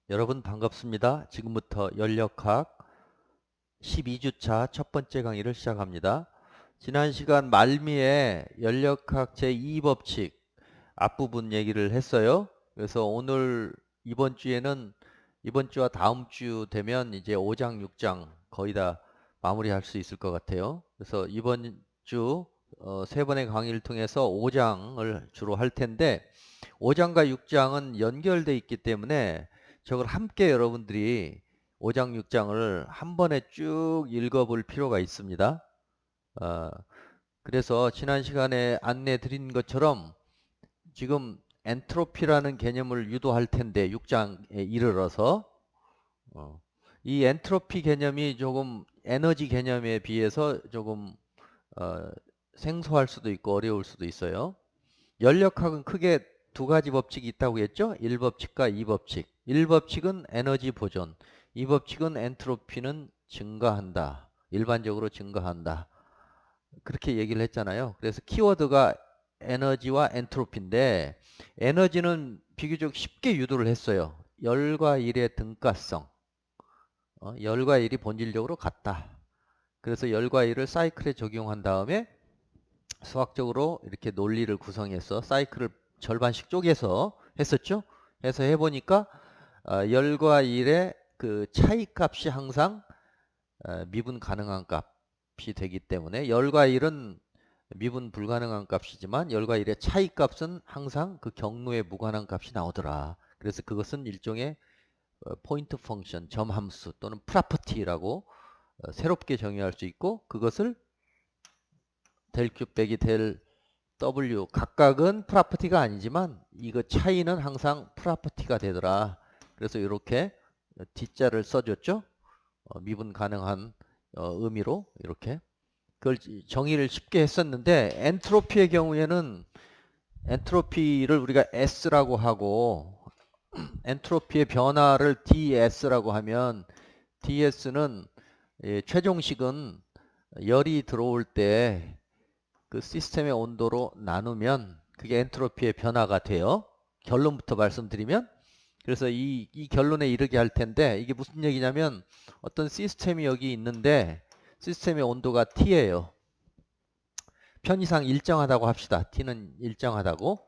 여러분 반갑습니다. 지금부터 연력학 12주차 첫 번째 강의를 시작합니다. 지난 시간 말미에 연력학 제2법칙 앞부분 얘기를 했어요. 그래서 오늘 이번 주에는 이번 주와 다음 주 되면 이제 5장, 6장 거의 다 마무리할 수 있을 것 같아요. 그래서 이번 주 세 번의 강의를 통해서 5장을 주로 할 텐데 5장과 6장은 연결되어 있기 때문에 저걸 함께 여러분들이 5장, 6장을 한 번에 쭉 읽어볼 필요가 있습니다. 어, 그래서 지난 시간에 안내 드린 것처럼 지금 엔트로피라는 개념을 유도할 텐데 6장에 이르러서 어, 이 엔트로피 개념이 조금 에너지 개념에 비해서 조금 어, 생소할 수도 있고 어려울 수도 있어요. 연력학은 크게 두 가지 법칙이 있다고 했죠. 1법칙과 2법칙. 1법칙은 에너지 보존, 2법칙은 엔트로피는 증가한다. 일반적으로 증가한다. 그렇게 얘기를 했잖아요. 그래서 키워드가 에너지와 엔트로피인데 에너지는 비교적 쉽게 유도를 했어요. 열과 일의 등가성. 열과 일이 본질적으로 같다. 그래서 열과 일을 사이클에 적용한 다음에 수학적으로 이렇게 논리를 구성해서 사이클을 절반씩 쪼개서 했었죠. 해서 해보니까 열과 일의 그 차이 값이 항상 미분 가능한 값이 되기 때문에 열과 일은 미분 불가능한 값이지만 열과 일의 차이 값은 항상 그 경로에 무관한 값이 나오더라. 그래서 그것은 일종의 포인트 펑션, 점함수 또는 프로퍼티라고 새롭게 정의할 수 있고 그것을 델 큐 빼기 델 W 각각은 프로퍼티가 아니지만 이거 차이는 항상 프로퍼티가 되더라. 그래서 이렇게 D자를 써줬죠. 미분 가능한 의미로 이렇게 그걸 정의를 쉽게 했었는데 엔트로피의 경우에는 엔트로피를 우리가 S라고 하고 엔트로피의 변화를 DS라고 하면 DS는 최종식은 열이 들어올 때 그 시스템의 온도로 나누면 그게 엔트로피의 변화가 돼요. 결론부터 말씀드리면 그래서 이 결론에 이르게 할 텐데 이게 무슨 얘기냐면 어떤 시스템이 여기 있는데 시스템의 온도가 T예요. 편의상 일정하다고 합시다. T는 일정하다고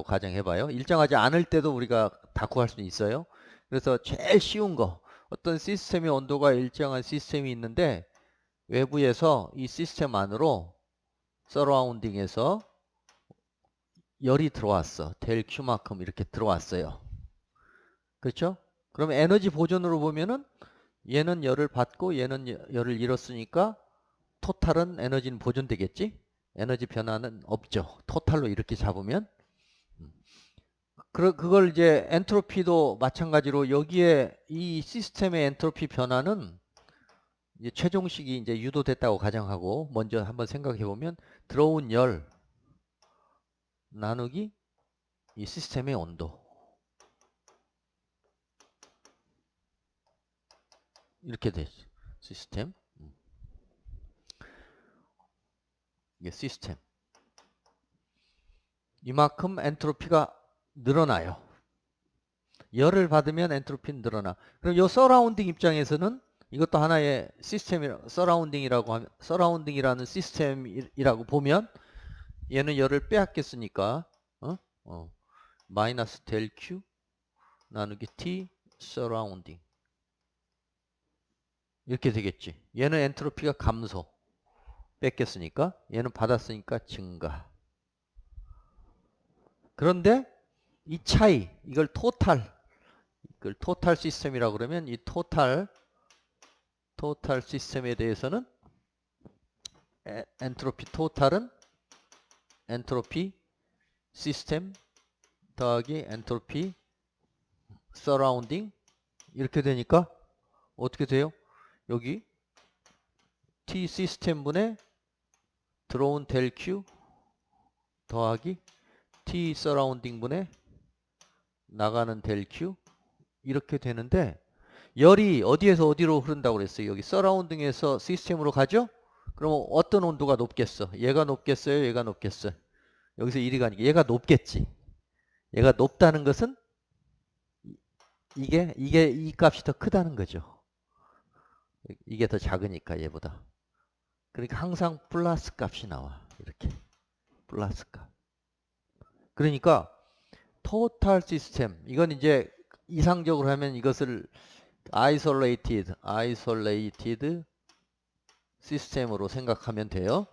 가정해봐요. 일정하지 않을 때도 우리가 다 구할 수 있어요. 그래서 제일 쉬운 거 어떤 시스템의 온도가 일정한 시스템이 있는데 외부에서 이 시스템 안으로 서라운딩에서 열이 들어왔어. 델 Q만큼 이렇게 들어왔어요. 그렇죠? 그럼 에너지 보존으로 보면은 얘는 열을 받고 얘는 열을 잃었으니까 토탈은 에너지는 보존되겠지? 에너지 변화는 없죠. 토탈로 이렇게 잡으면. 그걸 이제 엔트로피도 마찬가지로 여기에 이 시스템의 엔트로피 변화는 이제 최종식이 이제 유도됐다고 가정하고 먼저 한번 생각해 보면 들어온 열 나누기 이 시스템의 온도 이렇게 돼 시스템 이게 시스템 이만큼 엔트로피가 늘어나요. 열을 받으면 엔트로피는 늘어나. 그럼 이 서라운딩 입장에서는 이것도 하나의 시스템이라 서라운딩이라고 하면 서라운딩이라는 시스템이라고 보면 얘는 열을 빼앗겼으니까 어? 마이너스 델 Q 나누기 T 서라운딩 이렇게 되겠지. 얘는 엔트로피가 감소 뺏겼으니까 얘는 받았으니까 증가. 그런데 이 차이 이걸 토탈 시스템이라고 그러면 이 토탈 시스템에 대해서는 엔트로피 토탈은 엔트로피 시스템 더하기 엔트로피 서라운딩 이렇게 되니까 어떻게 돼요? 여기 T 시스템분의 들어온 델 Q 더하기 T 서라운딩분의 나가는 델 Q 이렇게 되는데 열이 어디에서 어디로 흐른다고 그랬어요? 여기 서라운딩에서 시스템으로 가죠? 그러면 어떤 온도가 높겠어? 얘가 높겠어요? 얘가 높겠어요? 여기서 1이 가니까 얘가 높겠지. 얘가 높다는 것은 이게 이 값이 더 크다는 거죠. 이게 더 작으니까 얘보다. 그러니까 항상 플러스 값이 나와. 이렇게 플러스 값. 그러니까 토탈 시스템 이건 이제 이상적으로 하면 이것을 isolated 시스템으로 생각하면 돼요.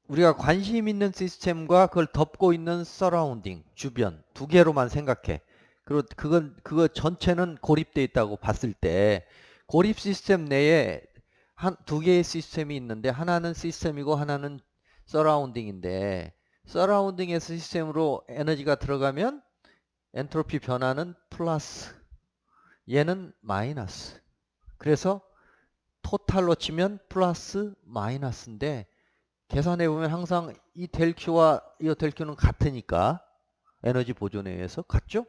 우리가 관심 있는 시스템과 그걸 덮고 있는 서라운딩, 주변 두 개로만 생각해. 그리고 그거 전체는 고립되어 있다고 봤을 때 고립 시스템 내에 두 개의 시스템이 있는데 하나는 시스템이고 하나는 서라운딩인데 서라운딩의 시스템으로 에너지가 들어가면 엔트로피 변화는 플러스, 얘는 마이너스. 그래서 토탈로 치면 플러스 마이너스인데 계산해 보면 항상 이 델 Q와 이 델 Q는 같으니까 에너지 보존에 의해서 같죠?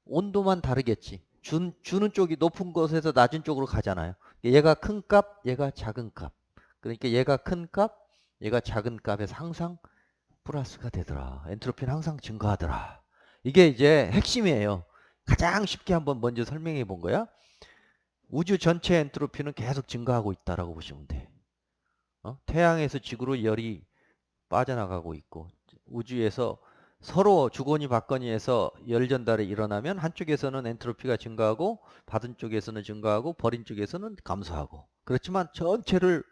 온도만 다르겠지. 주는 쪽이 높은 곳에서 낮은 쪽으로 가잖아요. 얘가 큰 값, 얘가 작은 값. 그러니까 얘가 큰 값, 얘가 작은 값에서 항상 플러스가 되더라. 엔트로피는 항상 증가하더라. 이게 이제 핵심이에요. 가장 쉽게 한번 먼저 설명해 본 거야. 우주 전체 엔트로피는 계속 증가하고 있다라고 보시면 돼. 태양에서 지구로 열이 빠져나가고 있고 우주에서 서로 주거니 받거니에서 열 전달이 일어나면 한쪽에서는 엔트로피가 증가하고 받은 쪽에서는 증가하고 버린 쪽에서는 감소하고 그렇지만 전체를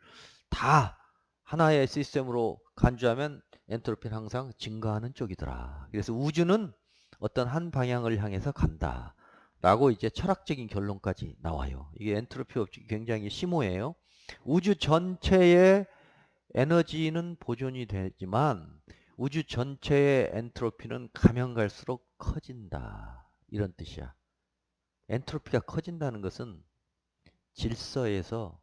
다 하나의 시스템으로 간주하면 엔트로피는 항상 증가하는 쪽이더라. 그래서 우주는 어떤 한 방향을 향해서 간다 라고 이제 철학적인 결론까지 나와요. 이게 엔트로피 법칙이 굉장히 심오해요. 우주 전체의 에너지는 보존이 되지만 우주 전체의 엔트로피는 가면 갈수록 커진다. 이런 뜻이야. 엔트로피가 커진다는 것은 질서에서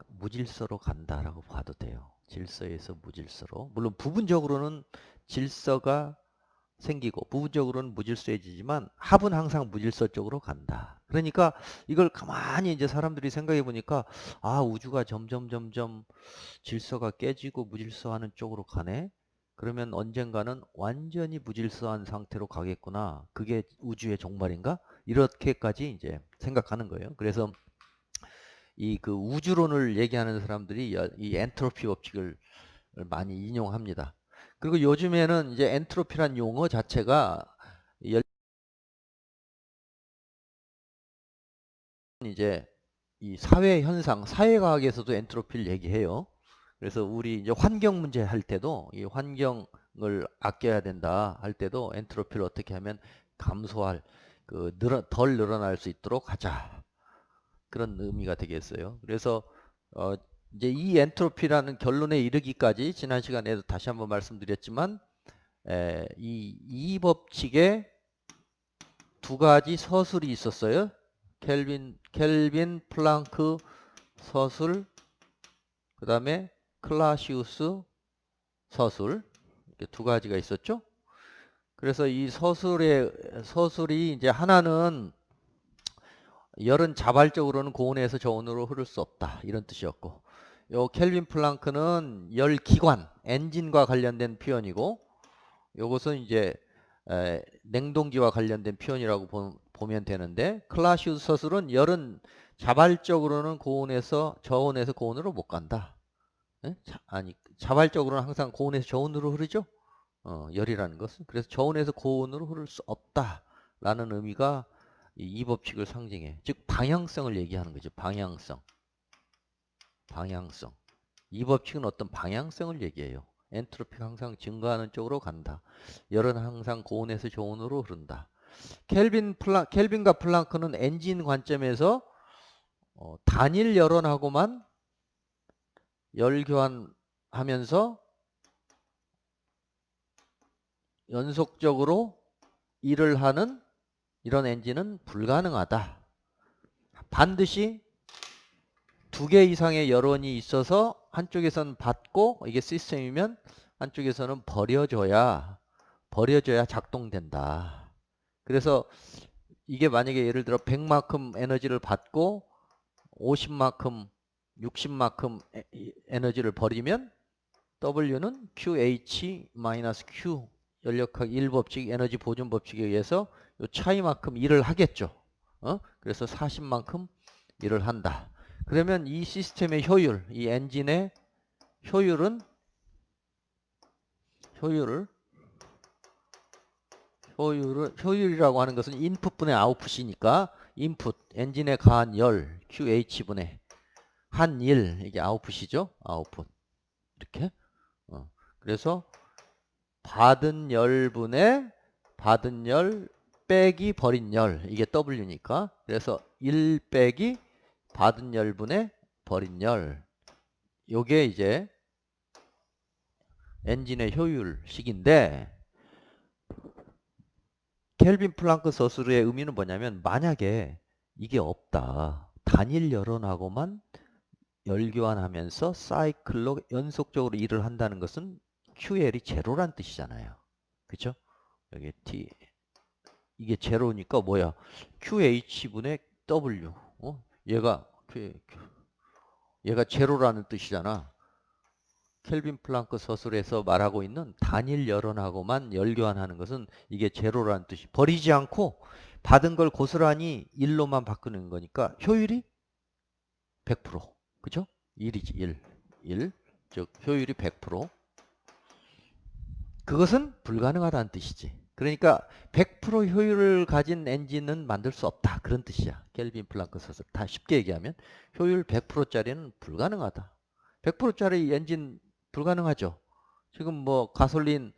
무질서로 간다라고 봐도 돼요. 질서에서 무질서로. 물론 부분적으로는 질서가 생기고 부분적으로는 무질서해지지만 합은 항상 무질서 쪽으로 간다. 그러니까 이걸 가만히 이제 사람들이 생각해 보니까 아 우주가 점점 질서가 깨지고 무질서하는 쪽으로 가네. 그러면 언젠가는 완전히 무질서한 상태로 가겠구나. 그게 우주의 종말인가? 이렇게까지 이제 생각하는 거예요. 그래서 이 그 우주론을 얘기하는 사람들이 이 엔트로피 법칙을 많이 인용합니다. 그리고 요즘에는 이제 엔트로피란 용어 자체가 이제 이 사회 현상, 사회과학에서도 엔트로피를 얘기해요. 그래서 우리 이제 환경 문제 할 때도 이 환경을 아껴야 된다 할 때도 엔트로피를 어떻게 하면 감소할 덜 늘어날 수 있도록 하자. 그런 의미가 되겠어요. 그래서 어 이제 이 엔트로피라는 결론에 이르기까지 지난 시간에도 다시 한번 말씀드렸지만 이 법칙에 두 가지 서술이 있었어요. 켈빈 플랑크 서술, 그 다음에 클라시우스 서술, 이렇게 두 가지가 있었죠. 그래서 이 서술이 이제 하나는 열은 자발적으로는 고온에서 저온으로 흐를 수 없다 이런 뜻이었고, 요 켈빈 플랑크는 열 기관, 엔진과 관련된 표현이고, 요것은 이제 냉동기와 관련된 표현이라고 보면 되는데, 클라시우스 서술은 열은 자발적으로는 고온에서 저온에서 고온으로 못 간다. 아니 자발적으로는 항상 고온에서 저온으로 흐르죠. 열이라는 것은. 그래서 저온에서 고온으로 흐를 수 없다라는 의미가 이 법칙을 상징해. 즉 방향성을 얘기하는 거죠. 방향성. 이 법칙은 어떤 방향성을 얘기해요. 엔트로피가 항상 증가하는 쪽으로 간다. 열은 항상 고온에서 저온으로 흐른다. 켈빈과 플랑크는 엔진 관점에서 단일 열원하고만 열 교환하면서 연속적으로 일을 하는 이런 엔진은 불가능하다. 반드시 두 개 이상의 열원이 있어서 한쪽에서는 받고 이게 시스템이면 한쪽에서는 버려줘야 작동된다. 그래서 이게 만약에 예를 들어 100만큼 에너지를 받고 50만큼 60만큼 에너지를 버리면 W는 QH-Q 연력학 1법칙 에너지 보존 법칙에 의해서 요 차이만큼 일을 하겠죠. 그래서 40만큼 일을 한다. 그러면 이 시스템의 효율, 이 엔진의 효율은 효율이라고 하는 것은 인풋분의 아웃풋이니까 인풋 엔진에 가한 열 QH분의 한 일 이게 아웃풋이죠. 아웃풋 이렇게 그래서 받은 열분의 받은 열 빼기 버린 열 이게 W니까 그래서 1 빼기 받은 열분의 버린 열 요게 이제 엔진의 효율식인데 켈빈 플랑크 서술의 의미는 뭐냐면 만약에 이게 없다. 단일 열원하고만 열교환하면서 사이클로 연속적으로 일을 한다는 것은 QL이 제로란 뜻이잖아요. 그쵸? 여기 T 이게 제로니까 뭐야? QH분의 W 얘가 제로라는 뜻이잖아. 켈빈 플랑크 서술에서 말하고 있는 단일 열원하고만 열교환하는 것은 이게 제로라는 뜻이 버리지 않고 받은 걸 고스란히 1로만 바꾸는 거니까 효율이 100%. 그죠? 1이지 1. 즉 효율이 100%. 그것은 불가능하다는 뜻이지. 그러니까 100% 효율을 가진 엔진은 만들 수 없다. 그런 뜻이야. 켈빈 플랑크 서술. 다 쉽게 얘기하면 효율 100%짜리는 불가능하다. 100%짜리 엔진 불가능하죠. 지금 뭐 가솔린,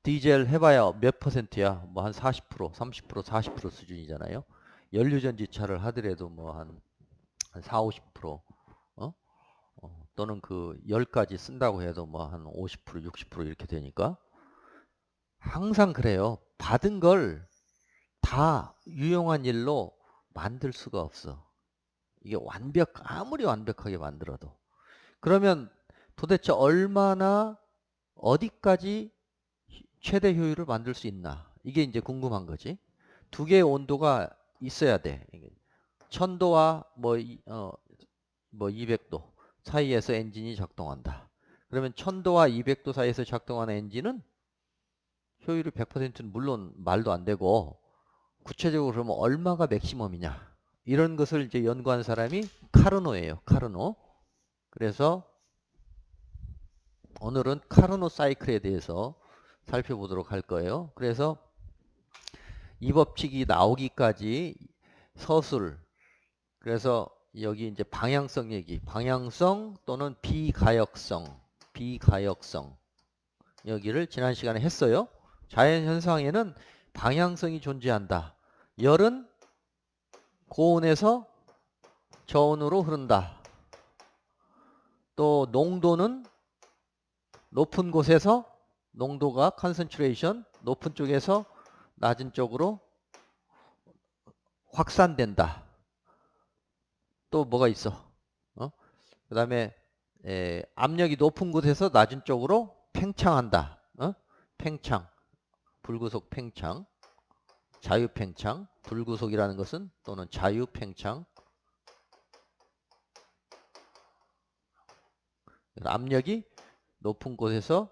디젤 해봐야 몇 %야? 뭐 한 40%, 30%, 40% 수준이잖아요. 연료전지차를 하더라도 뭐 한 4, 50%, 또는 그 10가지 쓴다고 해도 뭐 한 50%, 60% 이렇게 되니까 항상 그래요. 받은 걸 다 유용한 일로 만들 수가 없어. 이게 아무리 완벽하게 만들어도. 그러면 도대체 얼마나 어디까지 최대 효율을 만들 수 있나? 이게 이제 궁금한 거지. 두 개의 온도가 있어야 돼. 1000도와 뭐 200도 사이에서 엔진이 작동한다. 그러면 1000도와 200도 사이에서 작동하는 엔진은 효율이 100%는 물론 말도 안 되고 구체적으로 그러면 얼마가 맥시멈이냐? 이런 것을 이제 연구한 사람이 카르노예요. 카르노. 그래서 오늘은 카르노 사이클에 대해서 살펴보도록 할 거예요. 그래서 이 법칙이 나오기까지 서술, 그래서 여기 이제 방향성 얘기, 방향성 또는 비가역성 여기를 지난 시간에 했어요. 자연현상에는 방향성이 존재한다. 열은 고온에서 저온으로 흐른다. 또 농도는 높은 곳에서 농도가 컨센트레이션 높은 쪽에서 낮은 쪽으로 확산된다. 또 뭐가 있어? 그 다음에 압력이 높은 곳에서 낮은 쪽으로 팽창한다. 팽창, 불구속 팽창, 자유팽창, 불구속이라는 것은 또는 자유팽창. 압력이 높은 곳에서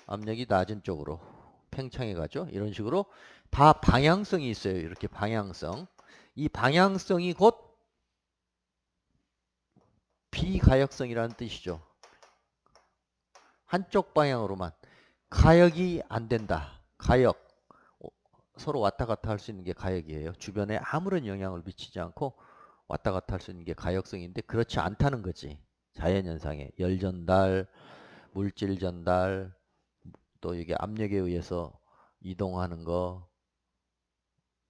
압력이 낮은 쪽으로 팽창해 가죠. 이런 식으로 다 방향성이 있어요. 이렇게 방향성. 이 방향성이 곧 비가역성이라는 뜻이죠. 한쪽 방향으로만. 가역이 안 된다. 가역. 서로 왔다 갔다 할 수 있는 게 가역이에요. 주변에 아무런 영향을 미치지 않고 왔다 갔다 할 수 있는 게 가역성인데 그렇지 않다는 거지. 자연현상에 열 전달, 물질 전달, 또 이게 압력에 의해서 이동하는 거,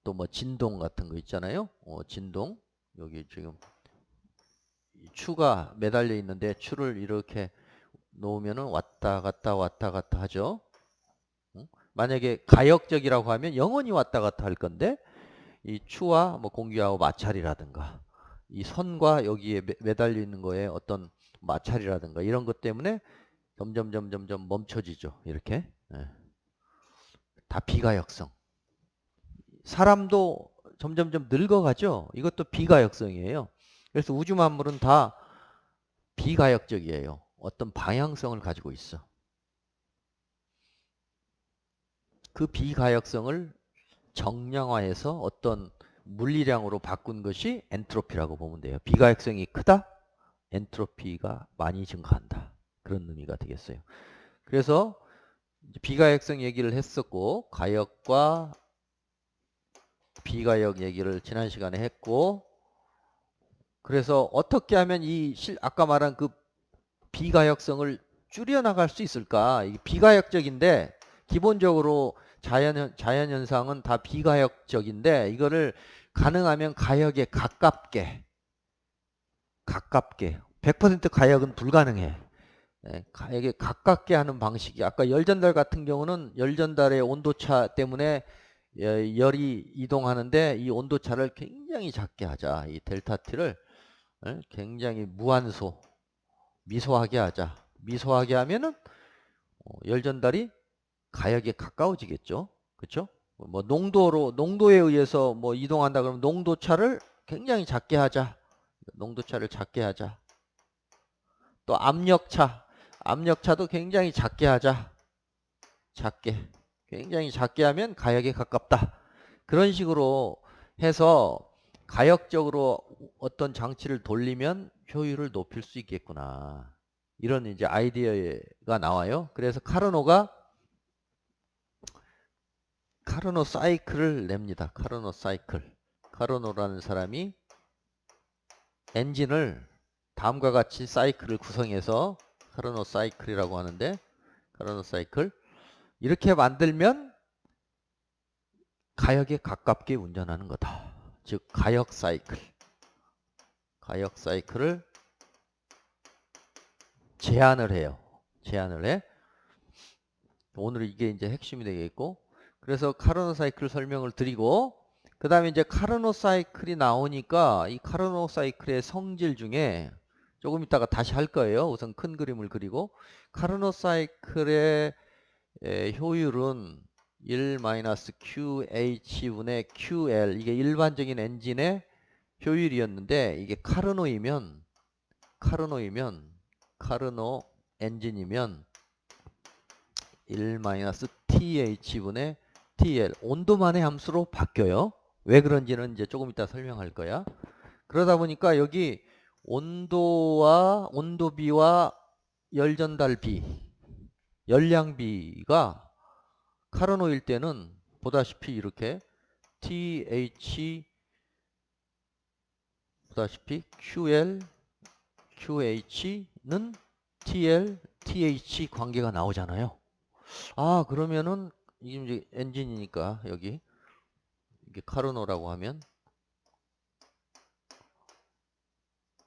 또 뭐 진동 같은 거 있잖아요. 진동. 여기 지금 추가 매달려 있는데 추를 이렇게 놓으면은 왔다 갔다 하죠. 만약에 가역적이라고 하면 영원히 왔다 갔다 할 건데 이 추와 뭐 공기하고 마찰이라든가 이 선과 여기에 매달려 있는 거에 어떤 마찰이라든가 이런 것 때문에 점점 멈춰지죠. 이렇게. 다 비가역성. 사람도 점점점 늙어가죠. 이것도 비가역성이에요. 그래서 우주 만물은 다 비가역적이에요. 어떤 방향성을 가지고 있어. 그 비가역성을 정량화해서 어떤 물리량으로 바꾼 것이 엔트로피라고 보면 돼요. 비가역성이 크다? 엔트로피가 많이 증가한다. 그런 의미가 되겠어요. 그래서 비가역성 얘기를 했었고, 가역과 비가역 얘기를 지난 시간에 했고, 그래서 어떻게 하면 아까 말한 그 비가역성을 줄여나갈 수 있을까? 이게 비가역적인데, 기본적으로 자연현상은 다 비가역적인데, 이거를 가능하면 가역에 가깝게 100% 가역은 불가능해. 가역에 가깝게 하는 방식이, 아까 열전달 같은 경우는 열전달의 온도차 때문에 열이 이동하는데 이 온도차를 굉장히 작게 하자. 이 델타 T를 굉장히 미소하게 하자. 미소하게 하면은 열전달이 가역에 가까워지겠죠. 그렇죠? 뭐 농도에 의해서 뭐 이동한다 그러면 농도차를 굉장히 작게 하자. 농도차를 작게 하자. 또 압력차도 굉장히 작게 하자. 굉장히 작게 하면 가역에 가깝다. 그런 식으로 해서 가역적으로 어떤 장치를 돌리면 효율을 높일 수 있겠구나. 이런 이제 아이디어가 나와요. 그래서 카르노 사이클을 냅니다. 카르노라는 사람이 엔진을 다음과 같이 사이클을 구성해서 카르노 사이클이라고 하는데, 카르노 사이클 이렇게 만들면 가역에 가깝게 운전하는 거다. 즉 가역 사이클을 제한을 해요. 오늘 이게 이제 핵심이 되겠고, 그래서 카르노 사이클 설명을 드리고, 그 다음에 이제 카르노 사이클이 나오니까 이 카르노 사이클의 성질 중에 조금 이따가 다시 할 거예요. 우선 큰 그림을 그리고, 카르노 사이클의 효율은 1-QH분의 QL, 이게 일반적인 엔진의 효율이었는데, 이게 카르노 엔진이면 1-TH분의 TL, 온도만의 함수로 바뀌어요. 왜 그런지는 이제 조금 이따 설명할 거야. 그러다 보니까 여기 온도비와 열량비가 카르노일 때는 보다시피 이렇게 보다시피 QH는 TL, TH 관계가 나오잖아요. 그러면은 이게 이제 엔진이니까 여기 이게 카르노라고 하면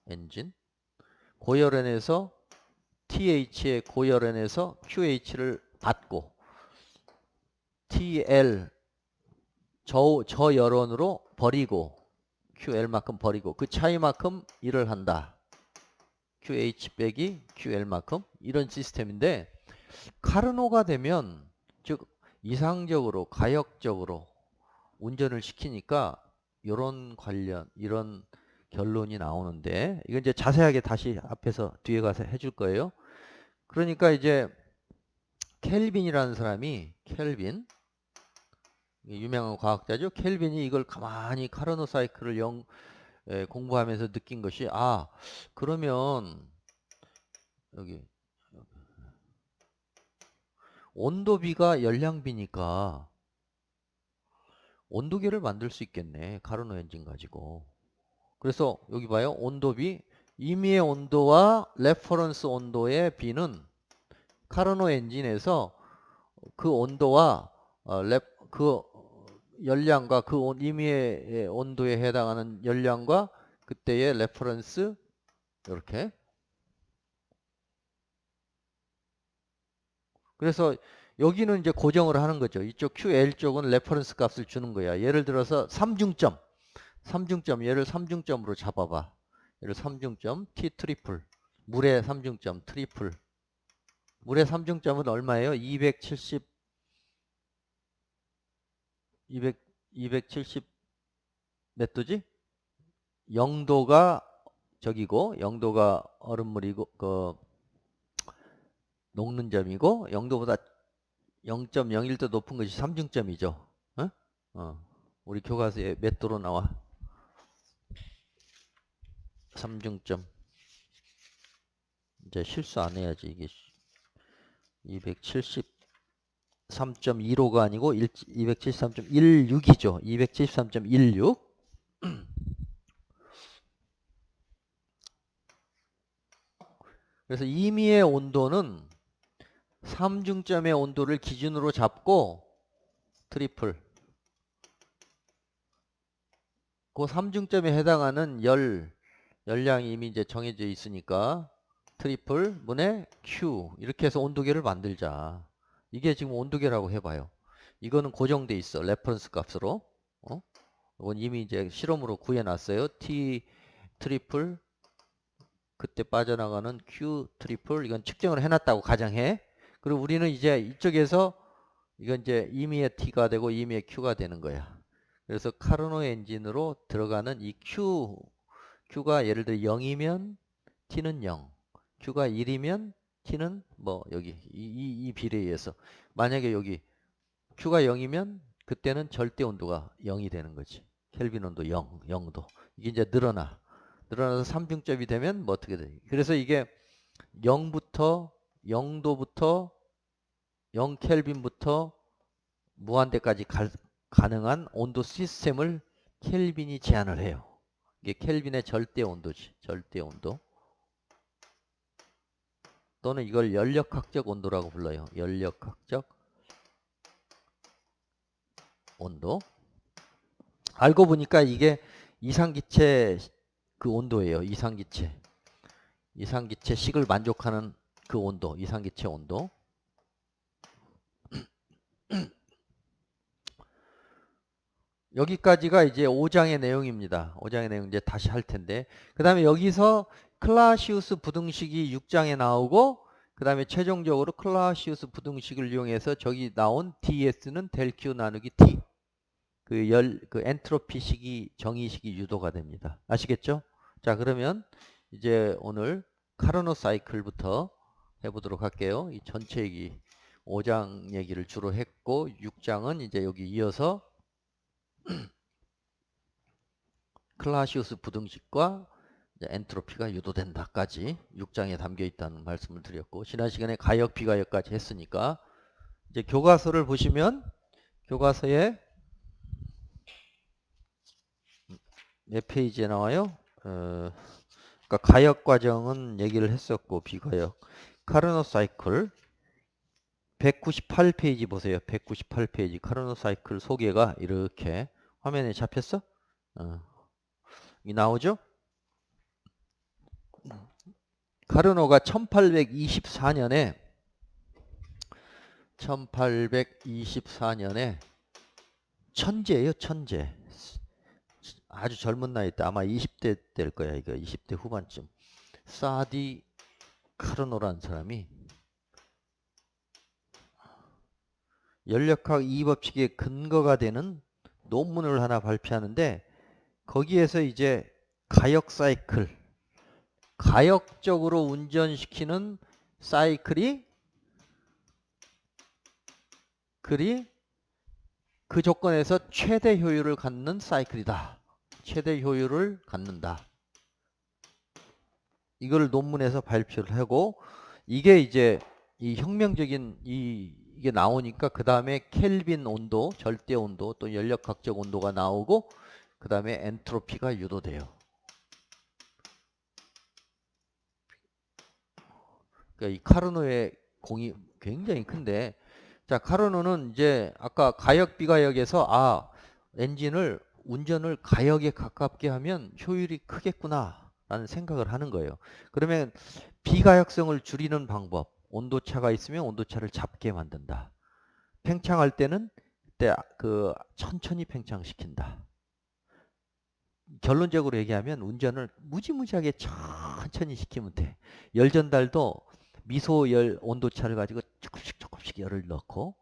엔진, 고열엔에서 TH의 고열엔에서 QH를 받고 TL 저열원으로 버리고 QL만큼 버리고 그 차이만큼 일을 한다. QH 빼기 QL만큼, 이런 시스템인데, 카르노가 되면 즉 이상적으로 가역적으로 운전을 시키니까 이런 결론이 나오는데, 이건 이제 자세하게 다시 뒤에 가서 해줄 거예요. 그러니까 이제 켈빈이라는 사람이, 유명한 과학자죠. 켈빈이 이걸 가만히 카르노 사이클을 공부하면서 느낀 것이, 그러면 여기 온도비가 열량비니까 온도계를 만들 수 있겠네. 카르노 엔진 가지고. 그래서 여기 봐요. 온도비, 임의의 온도와 레퍼런스 온도의 비는 카르노 엔진에서 그 온도와 그 열량과 그 임의의 온도에 해당하는 열량과 그때의 레퍼런스, 이렇게. 그래서 여기는 이제 고정을 하는 거죠. 이쪽 QL 쪽은 레퍼런스 값을 주는 거야. 예를 들어서 삼중점, 얘를 삼중점으로 잡아봐. 얘를 삼중점 T 트리플, 물의 삼중점 트리플. 물의 삼중점은 얼마예요? 270 몇 도지? 0도가 저기고 0도가 얼음물이고 녹는 점이고, 0도보다 0.01도 높은 것이 삼중점이죠. 어? 우리 교과서에 몇 도로 나와? 삼중점. 이제 실수 안 해야지. 이게 273.25가 아니고 273.16이죠. 273.16. 그래서 임의의 온도는 삼중점의 온도를 기준으로 잡고 트리플. 그 삼중점에 해당하는 열량이 이미 이제 정해져 있으니까 트리플 문에 Q 이렇게 해서 온도계를 만들자. 이게 지금 온도계라고 해봐요. 이거는 고정돼 있어. 레퍼런스 값으로. 이건 이미 이제 실험으로 구해놨어요. T 트리플 그때 빠져나가는 Q 트리플 이건 측정을 해놨다고 가정해. 그리고 우리는 이제 이쪽에서 이건 이제 임의의 T가 되고 임의의 Q가 되는 거야. 그래서 카르노 엔진으로 들어가는 이 Q가 예를 들어 0이면 T는 0, Q가 1이면 T는 뭐 여기 이 비례에 의해서 만약에 여기 Q가 0이면 그때는 절대 온도가 0이 되는 거지. 켈빈 온도 0도. 이게 이제 늘어나서 삼중점이 되면 뭐 어떻게 돼? 그래서 이게 0부터 0도부터 0 켈빈부터 무한대까지 가능한 온도 시스템을 켈빈이 제한을 해요. 이게 켈빈의 절대 온도지. 절대 온도. 또는 이걸 연력학적 온도라고 불러요. 연력학적 온도. 알고 보니까 이게 이상기체 그 온도예요. 이상기체 식을 만족하는 그 온도. 이상기체 온도. 여기까지가 이제 5장의 내용입니다. 5장의 내용 이제 다시 할 텐데. 그 다음에 여기서 클라시우스 부등식이 6장에 나오고, 그 다음에 최종적으로 클라시우스 부등식을 이용해서 저기 나온 DS는 델 Q 나누기 T. 그 엔트로피식이, 정의식이 유도가 됩니다. 아시겠죠? 자, 그러면 이제 오늘 카르노 사이클부터 해보도록 할게요. 이 전체 얘기, 5장 얘기를 주로 했고, 6장은 이제 여기 이어서 클라시우스 부등식과 엔트로피가 유도된다까지 6장에 담겨 있다는 말씀을 드렸고, 지난 시간에 가역 비가역까지 했으니까 이제 교과서를 보시면 교과서에 몇 페이지에 나와요? 그러니까 가역 과정은 얘기를 했었고, 비가역 카르노 사이클 198페이지 보세요. 198페이지 카르노 사이클 소개가 이렇게 화면에 잡혔어? 이 나오죠? 카르노가 1824년에 천재예요, 천재. 아주 젊은 나이 때 아마 20대 될 거야. 이거 20대 후반쯤. 사디 카르노라는 사람이 연력학 2법칙의 근거가 되는 논문을 하나 발표하는데, 거기에서 이제 가역 사이클, 가역적으로 운전시키는 사이클이 그 조건에서 최대 효율을 갖는 사이클이다. 최대 효율을 갖는다. 이걸 논문에서 발표를 하고, 이게 이제 이 혁명적인 이게 나오니까 그 다음에 켈빈 온도, 절대 온도, 또 연력학적 온도가 나오고, 그 다음에 엔트로피가 유도돼요. 그러니까 이 카르노의 공이 굉장히 큰데, 자, 카르노는 이제 아까 가역 비가역에서 운전을 가역에 가깝게 하면 효율이 크겠구나 라는 생각을 하는 거예요. 그러면 비가역성을 줄이는 방법, 온도차가 있으면 온도차를 작게 만든다. 팽창할 때는 그때 천천히 팽창시킨다. 결론적으로 얘기하면 운전을 무지무지하게 천천히 시키면 돼. 열 전달도 미소열 온도차를 가지고 조금씩 열을 넣고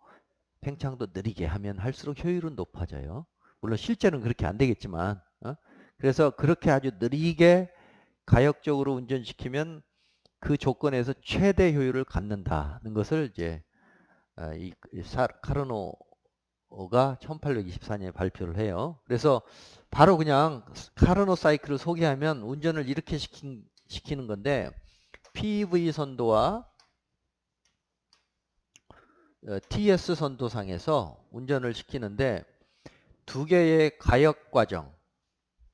팽창도 느리게 하면 할수록 효율은 높아져요. 물론 실제는 그렇게 안 되겠지만, 그래서 그렇게 아주 느리게 가역적으로 운전시키면 그 조건에서 최대 효율을 갖는다는 것을 이제 카르노가 1824년에 발표를 해요. 그래서 바로 그냥 카르노 사이클을 소개하면 운전을 이렇게 시키는 건데, PV 선도와 TS 선도상에서 운전을 시키는데 두 개의 가역 과정,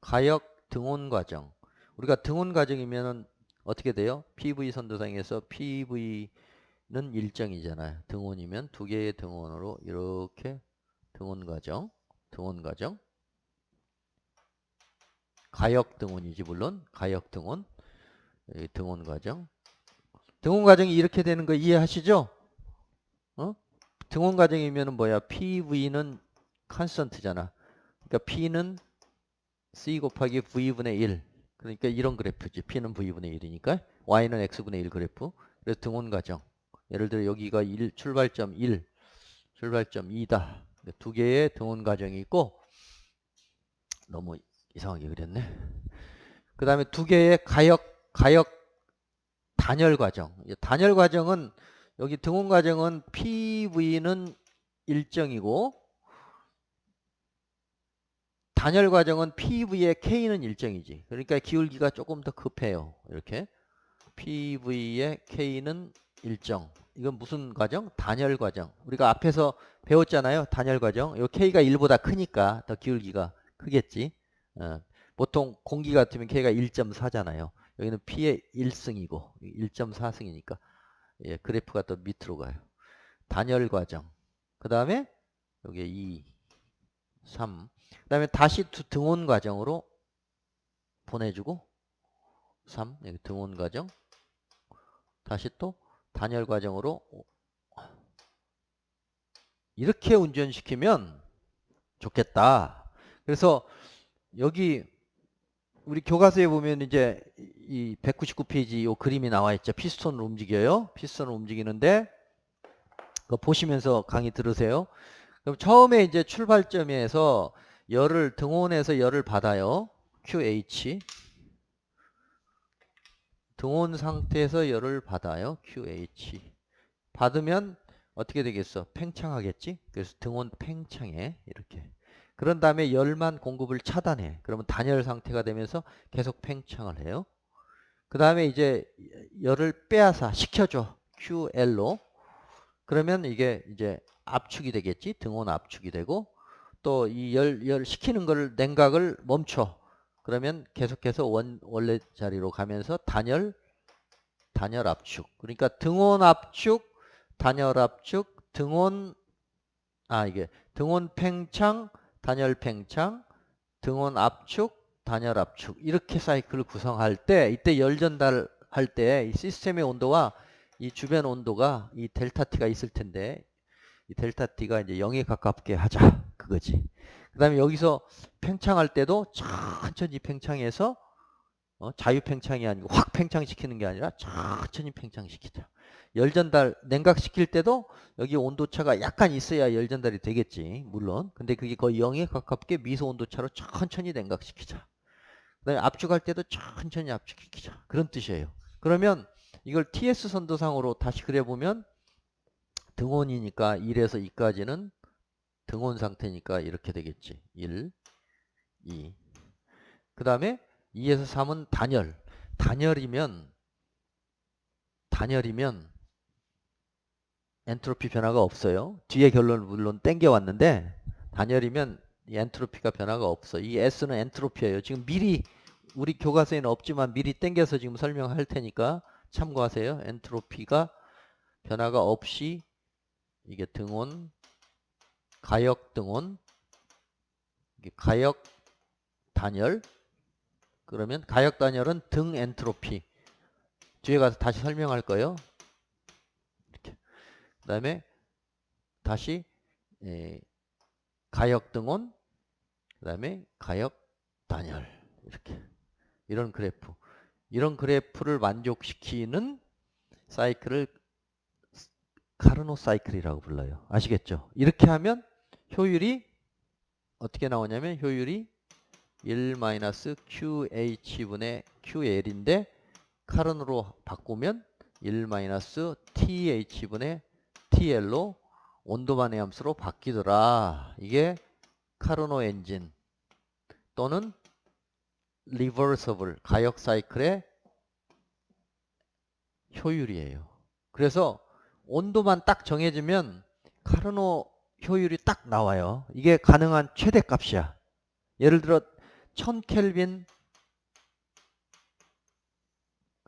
가역 등온 과정. 우리가 등온 과정이면은 어떻게 돼요? PV 선도상에서 PV는 일정이잖아요. 등온이면 두 개의 등온으로 이렇게 등온 과정, 등온 과정. 가역 등온이지 물론 가역 등온, 등온 과정. 등온 과정이 이렇게 되는 거 이해하시죠? 어? 등온 과정이면은 뭐야? PV는 컨스턴트잖아. 그러니까 P는 C 곱하기 V분의 1. 그러니까 이런 그래프지. P는 V분의 1이니까 Y는 X분의 1 그래프. 그래서 등온 과정. 예를 들어 여기가 1, 출발점 1, 출발점 2다. 두 개의 등온 과정이 있고, 너무 이상하게 그렸네. 그 다음에 두 개의 가역 단열 과정. 단열 과정은 여기 등온 과정은 PV는 일정이고 단열 과정은 PV의 K는 일정이지. 그러니까 기울기가 조금 더 급해요. 이렇게 PV의 K는 일정. 이건 무슨 과정? 단열 과정. 우리가 앞에서 배웠잖아요. 단열 과정. 이 K가 1보다 크니까 더 기울기가 크겠지. 보통 공기 같으면 K가 1.4잖아요. 여기는 P의 1승이고 1.4승이니까 예, 그래프가 더 밑으로 가요. 단열 과정. 그 다음에 여기 2, 3. 그 다음에 다시 등온 과정으로 보내주고 3. 여기 등온 과정. 다시 또 단열 과정으로 이렇게 운전시키면 좋겠다. 그래서 여기 우리 교과서에 보면 이제 이 199페이지 요 그림이 나와 있죠. 피스톤을 움직여요. 피스톤을 움직이는데 그거 보시면서 강의 들으세요. 그럼 처음에 이제 출발점에서 열을 등온에서 열을 받아요. QH. 등온 상태에서 열을 받아요. QH. 받으면 어떻게 되겠어? 팽창하겠지? 그래서 등온 팽창해. 이렇게. 그런 다음에 열만 공급을 차단해. 그러면 단열 상태가 되면서 계속 팽창을 해요. 그 다음에 이제 열을 빼앗아 식혀줘. QL로. 그러면 이게 이제 압축이 되겠지. 등온 압축이 되고 또 이 열 식히는 걸 냉각을 멈춰. 그러면 계속해서 원래 자리로 가면서 단열 압축. 그러니까 등온 압축, 단열 압축, 이게 등온 팽창, 단열 팽창, 등온 압축, 단열 압축. 이렇게 사이클을 구성할 때 이때 열 전달할 때 이 시스템의 온도와 이 주변 온도가 이 델타 T가 있을 텐데 이 델타 T가 이제 0에 가깝게 하자. 그거지. 그 다음에 여기서 팽창할 때도 천천히 팽창해서 자유 팽창이 아니고 확 팽창시키는 게 아니라 천천히 팽창시키자. 열 전달 냉각시킬 때도 여기 온도차가 약간 있어야 열 전달이 되겠지. 물론. 근데 그게 거의 0에 가깝게 미소 온도차로 천천히 냉각시키자. 그다음에 압축할 때도 천천히 압축시키자. 그런 뜻이에요. 그러면 이걸 TS 선도상으로 다시 그려보면 등온이니까 1에서 2까지는 등온 상태니까 이렇게 되겠지. 1, 2. 그 다음에 2에서 3은 단열. 단열이면 엔트로피 변화가 없어요. 뒤에 결론을 물론 땡겨왔는데 단열이면 엔트로피가 변화가 없어. 이 S는 엔트로피예요. 지금 미리 우리 교과서에는 없지만 미리 땡겨서 지금 설명할 테니까 참고하세요. 엔트로피가 변화가 없이 이게 등온, 가역 등온, 이게 가역 단열. 그러면 가역 단열은 등 엔트로피. 뒤에 가서 다시 설명할 거예요. 이렇게. 그다음에 다시 가역 등온, 그다음에 가역 단열. 이렇게. 이런 그래프. 이런 그래프를 만족시키는 사이클을 카르노 사이클이라고 불러요. 아시겠죠? 이렇게 하면 효율이 어떻게 나오냐면 효율이 1-QH분의 QL인데 카르노로 바꾸면 1-TH분의 TL로 온도만의 함수로 바뀌더라. 이게 카르노 엔진 또는 리버서블 가역 사이클의 효율이에요. 그래서 온도만 딱 정해지면 카르노 효율이 딱 나와요. 이게 가능한 최대값이야. 예를 들어 1000켈빈,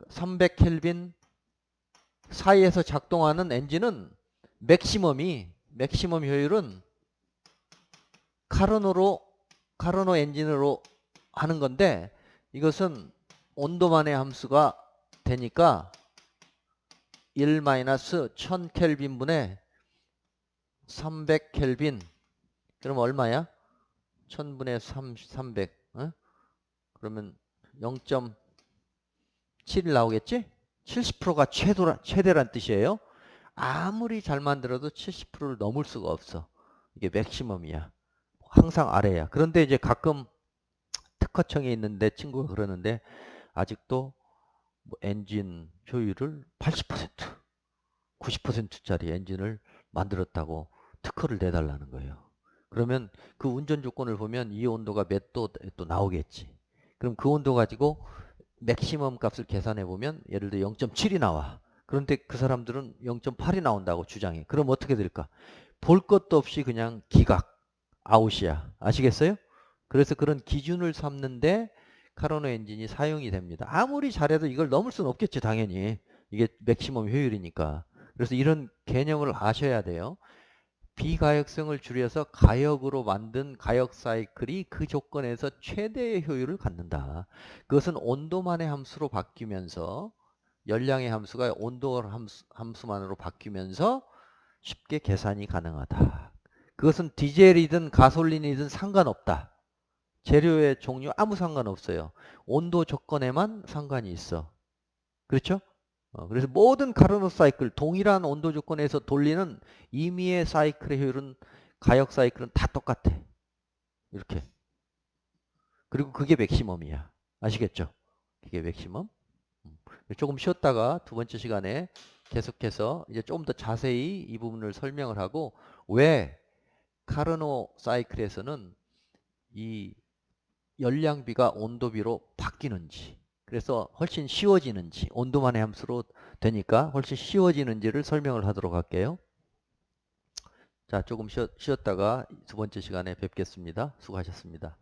300켈빈 사이에서 작동하는 엔진은 맥시멈 효율은 카르노 엔진으로 하는 건데, 이것은 온도만의 함수가 되니까 1-1000켈빈분의 300켈빈 그럼 얼마야? 1000분의 300 그러면 0.7 나오겠지? 70%가 최대란 뜻이에요. 아무리 잘 만들어도 70%를 넘을 수가 없어. 이게 맥시멈이야. 항상 아래야. 그런데 이제 가끔 특허청에 있는데 친구가 그러는데 아직도 뭐 엔진 효율을 80%, 90%짜리 엔진을 만들었다고 특허를 내달라는 거예요. 그러면 그 운전 조건을 보면 이 온도가 몇 도 또 나오겠지. 그럼 그 온도 가지고 맥시멈 값을 계산해 보면 예를 들어 0.7이 나와. 그런데 그 사람들은 0.8이 나온다고 주장해. 그럼 어떻게 될까? 볼 것도 없이 그냥 기각, 아웃이야. 아시겠어요? 그래서 그런 기준을 삼는데 카르노 엔진이 사용이 됩니다. 아무리 잘해도 이걸 넘을 수는 없겠지, 당연히. 이게 맥시멈 효율이니까. 그래서 이런 개념을 아셔야 돼요. 비가역성을 줄여서 가역으로 만든 가역 사이클이 그 조건에서 최대의 효율을 갖는다. 그것은 온도만의 함수로 바뀌면서 열량의 함수가 온도 함수만으로 바뀌면서 쉽게 계산이 가능하다. 그것은 디젤이든 가솔린이든 상관없다. 재료의 종류 아무 상관없어요. 온도 조건에만 상관이 있어. 그렇죠? 그래서 모든 카르노 사이클 동일한 온도 조건에서 돌리는 임의의 사이클의 효율은 가역 사이클은 다 똑같아. 이렇게. 그리고 그게 맥시멈이야. 아시겠죠? 그게 맥시멈. 조금 쉬었다가 두 번째 시간에 계속해서 이제 좀 더 자세히 이 부분을 설명을 하고 왜 카르노 사이클에서는 이 열량비가 온도비로 바뀌는지, 그래서 훨씬 쉬워지는지, 온도만의 함수로 되니까 훨씬 쉬워지는지를 설명을 하도록 할게요. 자, 조금 쉬었다가 두 번째 시간에 뵙겠습니다. 수고하셨습니다.